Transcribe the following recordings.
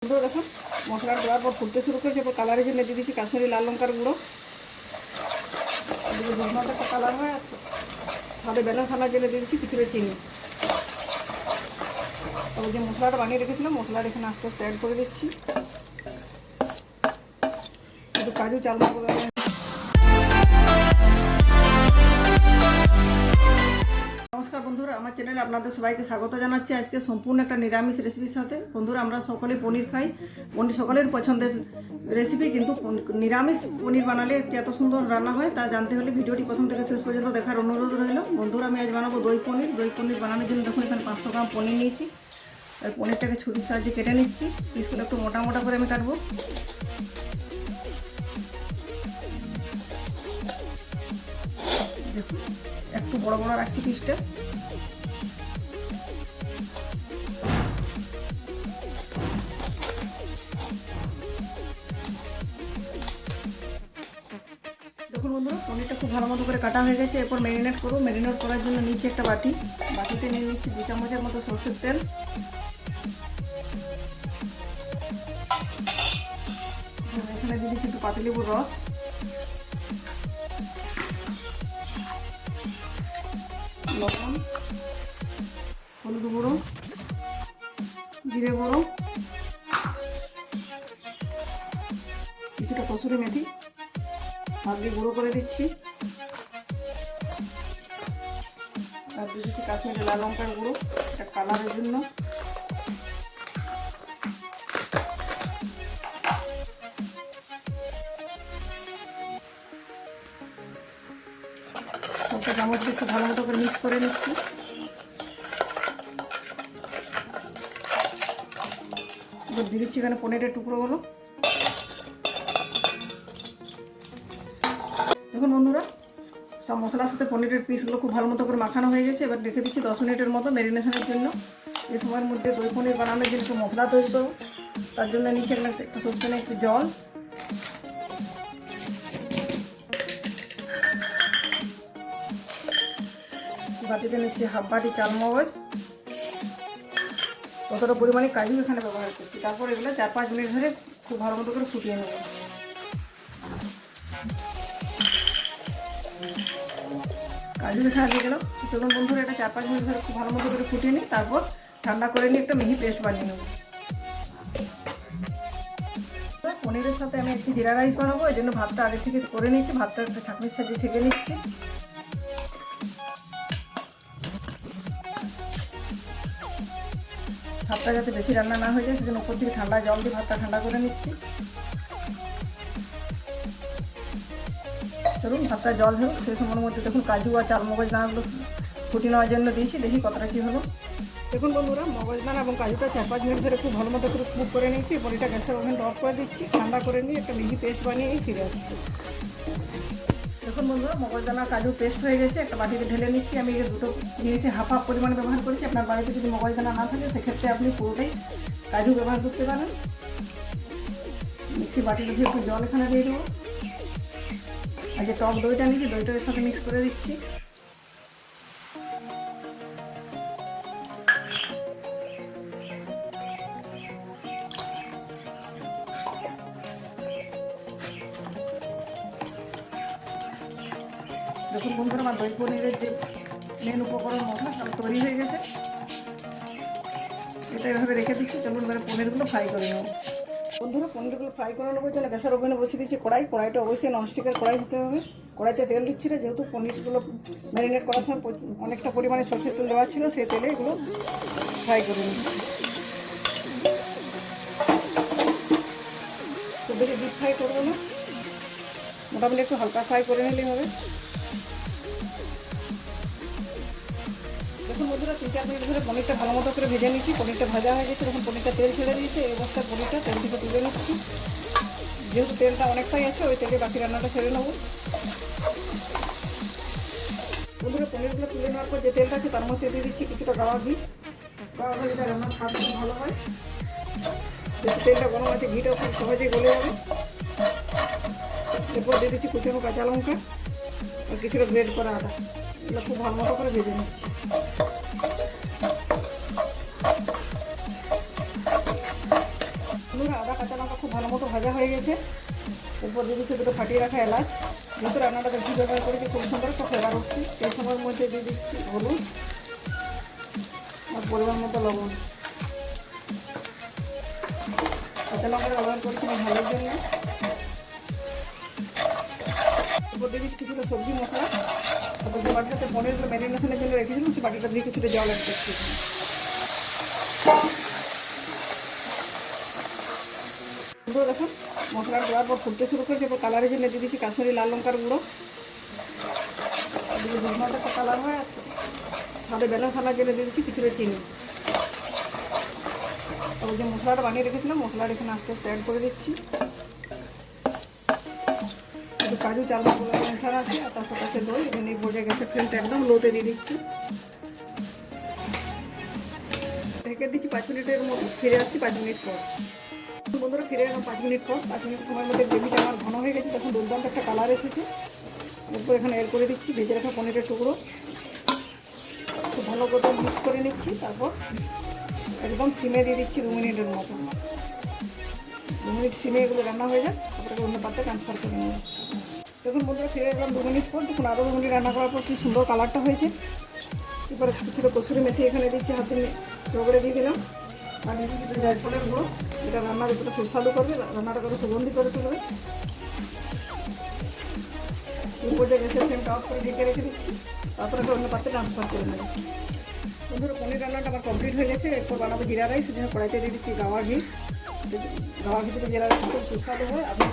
বন্ধুরা দেখুন মশলা দেওয়ার পর ফুটতে শুরু করেছে। এরপর কালারের জন্য দিয়ে দিচ্ছি কাশ্মীরি লাল লঙ্কার গুঁড়ো। এদিকে দুধমাটা একটা কালার হয় আর সাথে ব্যালেন্স আনার জন্য দিয়ে দিচ্ছি কিছুটা চিনি। তবে যে মশলাটা বানিয়ে রেখেছিলাম মশলাটা এখানে আস্তে আস্তে অ্যাড করে দিচ্ছি। একটু কাজু চালমগজ। নমস্কার বন্ধুরা, আমার চ্যানেলে আপনাদের সবাইকে স্বাগত জানাচ্ছি। আজকে সম্পূর্ণ একটা নিরামিষ রেসিপির সাথে। বন্ধুরা, আমরা সকলে পনির খাই, পনির সকলের পছন্দের রেসিপি, কিন্তু নিরামিষ পনির বানালে এত সুন্দর রান্না হয় তা জানতে হলে ভিডিওটি প্রথম থেকে শেষ পর্যন্ত দেখার অনুরোধ রইল। বন্ধুরা, আমি আজ বানাবো দই পনির। দই পনির বানানোর জন্য দেখুন এখানে 500 গ্রাম পনির নিয়েছি। আর পনিরটাকে ছুরির সাহায্যে কেটে নিচ্ছি। পিসগুলো একটু মোটা মোটা করে আমি কাটবো। দেখুন একটু বড় বড় রাখছি পিসটা। দেখুন বন্ধুরা, পনিরটা খুব ভালো মতো করে কাটা হয়ে গেছে। এরপর ম্যারিনেট করবো। ম্যারিনেট করার জন্য নিচে একটা বাটিতে নিয়ে নিচ্ছি 2 চামচের মতো সরষের তেল। এখানে দিয়ে দিচ্ছি একটু পাতিলেবুর রস, লবণ, হলুদ গুঁড়ো, জিরে গুঁড়ো, কিছুটা কসুরি মেথি হাত দিয়ে গুঁড়ো করে দিচ্ছি। আর দিয়ে দিচ্ছি কাশ্মীরি লাল লঙ্কার গুঁড়ো, এটা কালারের জন্য। সবটা চামচ দিয়ে একটু ভালো মতো করে মিক্স করে নিচ্ছি। এবার দিয়ে দিচ্ছি এখানে পনিরের টুকরোগুলো। দেখুন বন্ধুরা, সব মশলার সাথে পনিরের পিসগুলো খুব ভালো মতো করে মাখানো হয়ে গেছে। এবার রেখে দিচ্ছি 10 মিনিটের মতো ম্যারিনেশনের জন্য। এই সময়ের মধ্যে দই পনির বানানোর জন্য একটু মশলা তৈরি করবো। তার জন্য নিচে একটা সসপ্যানে একটু জল, বাটিতে নিচ্ছি হাফ বাটি চালমগজ, কতটা পরিমাণে কাজু এখানে ব্যবহার করছি। তারপর এগুলো 4-5 মিনিট ধরে খুব ভালো মতো করে ফুটিয়ে নেব। কাজু এখানে দিয়ে গেলাম। চলুন বন্ধুরা, এটা 4-5 মিনিট ধরে খুব ভালো মতো করে ফুটিয়ে নিই। তারপর ঠান্ডা করে নিয়ে একটা মিহি পেস্ট বানিয়ে নেব। পনিরের সাথে আমি একটু জিরা রাইস বানাবো, এই জন্য ভাতটা আগে থেকে করে নিচ্ছি। ভাতটা একটা ছাঁকনির সাহায্যে ছেঁকে নিচ্ছি। ভাতটা যাতে বেশি রান্না না হয়ে যায় সেজন্য উপর থেকে ঠান্ডা জল দিয়ে ভাতটা ঠান্ডা করে নিচ্ছি। ধরুন ভাতটা জল হোক, সেই সময়ের মধ্যে দেখুন কাজু আর চালমগজ দানাগুলো ফুটিয়ে নেওয়ার জন্য দিয়েছি। দেখি কতটা কী হলো। দেখুন বন্ধুরা, মগজ দানা এবং কাজুটা 4-5 মিনিট ধরে খুব ভালো মতো করে কুক করে নিচ্ছি। এরপর এটা গ্যাসের ওভেনটা অফ করে দিচ্ছি। ঠান্ডা করে নিয়ে একটা মিহি পেস্ট বানিয়ে ফিরে আসছি। দেখুন বন্ধুরা, মগজ দানা কাজু পেস্ট হয়ে গেছে। একটা বাটিতে ঢেলে নিচ্ছি। আমি এই দুটো জিনিসে হাফ পরিমাণে ব্যবহার করেছি। আপনার বাড়িতে যদি মগজ দানা না থাকে সেক্ষেত্রে আপনি পুরোটাই কাজু ব্যবহার করতে পারেন। মিক্সি বাটিতে দিয়ে একটু জল এখানে দিয়ে দেবো। আর যে টক দইটা নিয়েছি দইটা এর সাথে মিক্স করে দিচ্ছি। দেখুন বন্ধুরা, আমার দই পনিরের যে মেন উপকরণ মশলা সব তৈরি হয়ে গেছে। এটা এভাবে রেখে দিচ্ছি। চলুন এবারে পনিরগুলো ফ্রাই করে নেব। বন্ধুরা, পনিরগুলো ফ্রাই করে নেবার জন্য গ্যাসের ওভেনে বসিয়ে দিচ্ছি কড়াইটা অবশ্যই ননস্টিকের কড়াই হতে হবে। কড়াইতে তেল দিচ্ছি না, যেহেতু পনিরগুলো ম্যারিনেট করার সময় অনেকটা পরিমাণে সরষের তেল দেওয়া ছিল, সেই তেলে এগুলো ফ্রাই করে নিচ্ছি। খুব বেশি ডিপ ফ্রাই করবো না, মোটামুটি একটু হালকা ফ্রাই করে নিলেই হবে। দেখুন বন্ধুরা, 3-4 মিনিট ধরে পনিরটা ভালো মতো করে ভেজে নিচ্ছি। পনিরটা ভাজা হয়ে গেছে। দেখুন পনিরটা তেল ছেড়ে দিয়েছে। এই অবস্থায় পনিরটা তেল থেকে তুলে নিচ্ছি। যেহেতু তেলটা অনেকটাই আছে, ওই তেলে বাকি রান্নাটা ছেড়ে নেব। বন্ধুরা, পনিরগুলো তুলে নেওয়ার পর যে তেলটা আছে তার মধ্যে দিয়ে দিচ্ছি কিছুটা গাওয়া ঘি। গাওয়া ঘিটা রান্নার স্বাদ খুব ভালো হয়। যেহেতু তেলটা গরম আছে, ঘিটাও খুব সহজেই গলে যাবে। এরপর দিয়ে দিচ্ছি কুচানো কাঁচা লঙ্কা আর কিছুটা গ্রেড করা আদা। এগুলো খুব ভালো মতো করে ভেজে নিচ্ছি। বন্ধুরা আদা কাঁচা লঙ্কা খুব ভালো মতো ভাজা হয়ে গেছে। এরপর দিয়ে দিচ্ছি দুটো ফাটিয়ে রাখা এলাচ। যেহেতু রান্নাটা বেশি ব্যবহার করেছি খুব সুন্দর একটা ফ্লেভার উঠছে। এই সময়ের মধ্যে দিয়ে দিচ্ছি হলুদ আর পরিমাণ মতো লবণ। কাঁচা লঙ্কা ব্যবহার করছি আমি ঝালের জন্য। এরপর দিয়ে দিচ্ছি কিছুটা সবজি মশলা। তারপর যে বাটিটাতে পনিরগুলো ম্যারিনেশনের জন্য রেখেছিলাম সেই বাটিটা দিয়ে কিছুটা জল অ্যাড করছি। দেখুন মশলাটা দেওয়ার পর ফুটতে শুরু করেছে। এরপর কালারের জন্য দিয়ে দিচ্ছি কাশ্মীরি লাল লঙ্কার গুঁড়ো। যদি দুধমাটা একটা কালার হয় আর সাদে ব্যালেন্স আনার জন্য দিয়ে দিচ্ছি কিছুটা চিনি। তারপর যে মশলাটা বানিয়ে রেখেছিলাম মশলাটা এখানে আস্তে আস্তে অ্যাড করে দিচ্ছি। একটু কাজু চালমগজ মেশানো আছে আর তার সাথে আছে দই। এবং এই পর্যায়ে গ্যাসের ফ্লেমটা একদম লোতে দিয়ে দিচ্ছি। ঢেকে দিচ্ছি 5 মিনিটের মতো। ফিরে আসছি 5 মিনিট পর। বন্ধুরা ফিরে এলাম 5 মিনিট পর। 5 মিনিট সময়ের মধ্যে গ্রেভিটা আমার ঘন হয়ে গেছে। তখন দুর্দান্ত একটা কালার এসেছে। এরপর এখানে এড করে দিচ্ছি ভেজে রাখা পনিরের টুকরো। খুব ভালো করে মিক্স করে নিচ্ছি। তারপর একদম সিমে দিয়ে দিচ্ছি 2 মিনিটের মতো। 2 মিনিট সিমে এগুলো রান্না হয়ে যায়। তারপরে অন্য পাত্রে ট্রান্সফার করে নেব। দেখুন বন্ধুরা ফিরে এলাম 2 মিনিট পর। দেখুন আরও 2 মিনিট রান্না করার পর কি সুন্দর কালারটা হয়েছে। এরপরে কিছুটা কসুরি মেথি এখানে দিচ্ছি, হাতে রগড়ে দিয়ে দিলাম। আর দিচ্ছি কিছুটা জায়ফলের গুঁড়ো, যেটা রান্নার উপরে সুস্বাদু করবে, রান্নাটা করে সুগন্ধি করে তুলবে। এই পর্যায়ে গ্যাসের ফ্লেমটা অফ করে ঢেকে রেখে দিচ্ছি। তারপরে অন্য পাত্রে ট্রান্সফার করে নেব। বন্ধুরা পনির রান্নাটা আমার কমপ্লিট হয়ে গেছে। এরপর বানাবো জিরা রাইস। সেজন্য কড়াইতে দিয়ে দিচ্ছি গাওয়া ঘি। গাওয়া ঘি থেকে জিরা রাইস খুব সুস্বাদু হয়। আপনি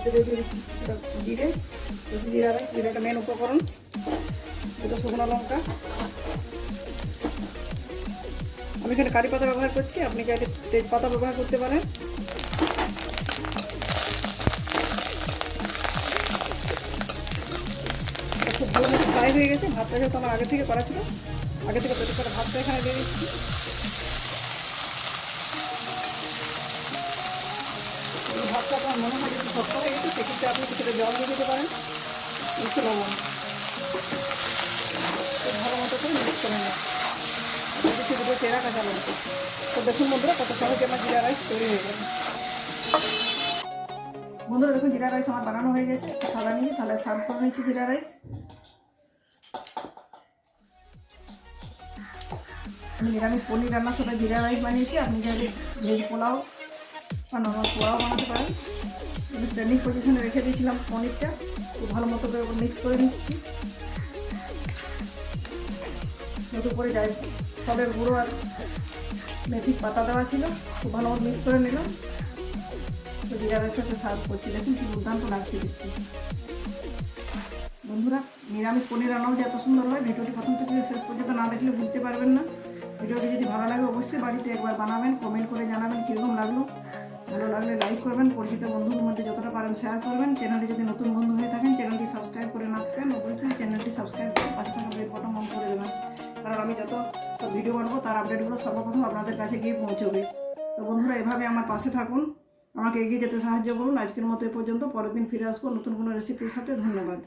চাইলে দিয়ে দিচ্ছি জিরে, জিরা রাইস। জিরাটা মেন উপকরণ। দুটো শুকনো লঙ্কা। আমি এখানে কারি পাতা ব্যবহার করছি, আপনি চাইলে তেজপাতা ব্যবহার করতে পারেন। খুব ভালো মতো ফ্রাই হয়ে গেছে। ভাতটা যেহেতু আমার আগে থেকে করা ছিল, আগে থেকে তৈরি করা ভাতটা এখানে দিয়ে দিচ্ছি। ভাতটা আপনার মনে হয় যদি শক্ত হয়ে গেছে সেক্ষেত্রে আপনি কিছুটা জল দিয়ে দিতে পারেন, একটু লবণ। খুব ভালো মতো করে মিক্স করে নেব। দিচ্ছি দুটো চেরা কাঁচা লঙ্কা। তো দেখুন বন্ধুরা কত সহজে আমার জিরা রাইস তৈরি হয়ে যাবে। বন্ধুরা দেখুন জিরা রাইস আমার বানানো হয়ে গেছে। থালা নিয়ে তাহলে সার্ভ করে নিচ্ছি জিরা রাইস। আমি নিরামিষ পনির রান্নার সাথে জিরা রাইস বানিয়েছি। আপনি চাইলে ভেজ পোলাও বা নর্মাল পোলাও বানাতে পারেন। আমি স্ট্যান্ডিং পজিশনে রেখে দিয়েছিলাম পনিরটা। খুব ভালো মতো করে মিক্স করে নিচ্ছি। এর উপরে ফলের গুঁড়ো আর মেথির পাতা দেওয়া ছিল। খুব ভালো মতো মিক্স করে নিলাম। তো জিরা রাইসের সাথে সার্ভ করছি। দেখুন কি দুর্দান্ত লাগছে দেখতে। বন্ধুরা নিরামিষ পনির রান্নাও যে এত সুন্দর হয়, ভিডিওটি প্রথম থেকে শেষ পর্যন্ত না দেখলে বুঝতে পারবেন না। ভিডিওটি যদি ভালো লাগে অবশ্যই বাড়িতে একবার বানাবেন, কমেন্ট করে জানাবেন কীরকম লাগলো। ভালো লাগলে লাইক করবেন, পরিচিত বন্ধুদের মধ্যে যতটা পারেন শেয়ার করবেন। চ্যানেলটি যদি নতুন বন্ধু হয়ে থাকেন, চ্যানেলটি সাবস্ক্রাইব করে না থাকেন অবশ্যই চ্যানেলটি সাবস্ক্রাইব করে পাশে থাকা বেল বাটন অন করে দেবেন। কারণ আমি যত সব ভিডিও বানাবো তার আপডেটগুলো সর্বপ্রথম আপনাদের কাছে গিয়ে পৌঁছবে। তো বন্ধুরা এভাবে আমার পাশে থাকুন, আমাকে এগিয়ে যেতে সাহায্য করুন। আজকের মতো এ পর্যন্ত। পরের দিন ফিরে আসবো নতুন কোনো রেসিপির সাথে। ধন্যবাদ।